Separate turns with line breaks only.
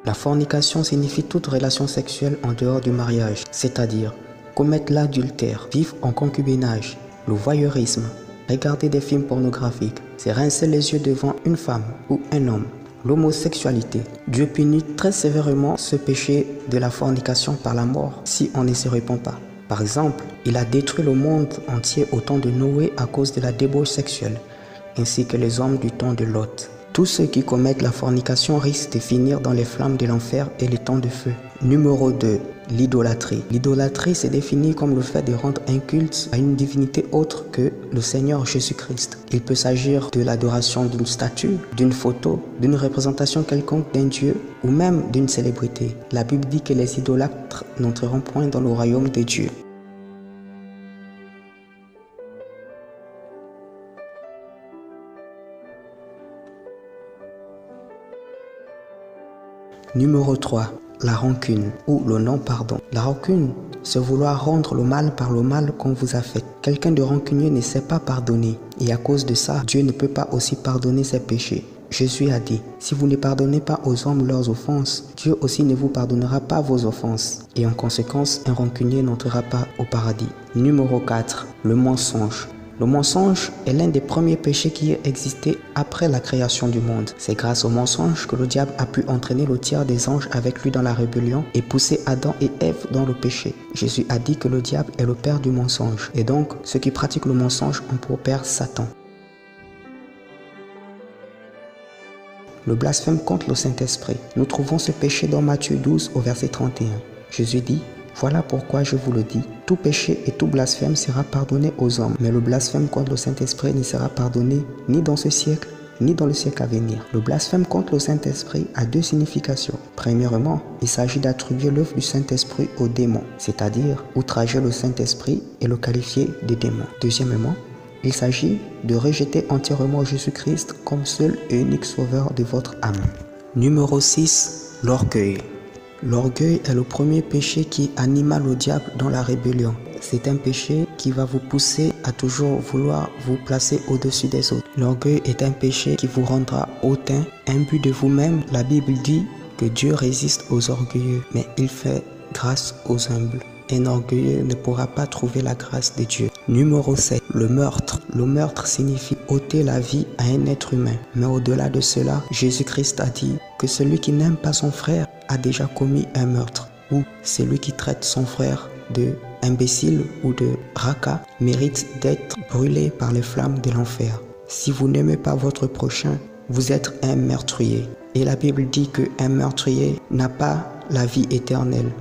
La fornication signifie toute relation sexuelle en dehors du mariage, c'est-à-dire commettre l'adultère, vivre en concubinage, le voyeurisme, regarder des films pornographiques, se rincer les yeux devant une femme ou un homme, l'homosexualité. Dieu punit très sévèrement ce péché de la fornication par la mort si on ne se répand pas. Par exemple, il a détruit le monde entier au temps de Noé à cause de la débauche sexuelle, ainsi que les hommes du temps de Lot. Tous ceux qui commettent la fornication risquent de finir dans les flammes de l'enfer et les temps de feu. Numéro 2. L'idolâtrie. L'idolâtrie se définit comme le fait de rendre un culte à une divinité autre que le Seigneur Jésus-Christ. Il peut s'agir de l'adoration d'une statue, d'une photo, d'une représentation quelconque d'un dieu ou même d'une célébrité. La Bible dit que les idolâtres n'entreront point dans le royaume de Dieu. Numéro 3. La rancune ou le non-pardon. La rancune, c'est vouloir rendre le mal par le mal qu'on vous a fait. Quelqu'un de rancunier ne sait pas pardonner et à cause de ça, Dieu ne peut pas aussi pardonner ses péchés. Jésus a dit, si vous ne pardonnez pas aux hommes leurs offenses, Dieu aussi ne vous pardonnera pas vos offenses. Et en conséquence, un rancunier n'entrera pas au paradis. Numéro 4. Le mensonge. Le mensonge est l'un des premiers péchés qui a existé après la création du monde. C'est grâce au mensonge que le diable a pu entraîner le tiers des anges avec lui dans la rébellion et pousser Adam et Ève dans le péché. Jésus a dit que le diable est le père du mensonge. Et donc, ceux qui pratiquent le mensonge ont pour père Satan. Le blasphème contre le Saint-Esprit. Nous trouvons ce péché dans Matthieu 12 au verset 31. Jésus dit, voilà pourquoi je vous le dis, tout péché et tout blasphème sera pardonné aux hommes, mais le blasphème contre le Saint-Esprit ne sera pardonné ni dans ce siècle, ni dans le siècle à venir. Le blasphème contre le Saint-Esprit a deux significations. Premièrement, il s'agit d'attribuer l'œuvre du Saint-Esprit aux démons, c'est-à-dire outrager le Saint-Esprit et le qualifier de démon. Deuxièmement, il s'agit de rejeter entièrement Jésus-Christ comme seul et unique sauveur de votre âme. Numéro 6. L'orgueil. L'orgueil est le premier péché qui anima le diable dans la rébellion. C'est un péché qui va vous pousser à toujours vouloir vous placer au-dessus des autres. L'orgueil est un péché qui vous rendra hautain, imbu de vous-même. La Bible dit que Dieu résiste aux orgueilleux, mais il fait grâce aux humbles. Un orgueilleux ne pourra pas trouver la grâce de Dieu. Numéro 7. Le meurtre. Le meurtre signifie ôter la vie à un être humain. Mais au-delà de cela, Jésus-Christ a dit que celui qui n'aime pas son frère a déjà commis un meurtre. Ou celui qui traite son frère de imbécile ou de raca mérite d'être brûlé par les flammes de l'enfer. Si vous n'aimez pas votre prochain, vous êtes un meurtrier. Et la Bible dit qu'un meurtrier n'a pas la vie éternelle.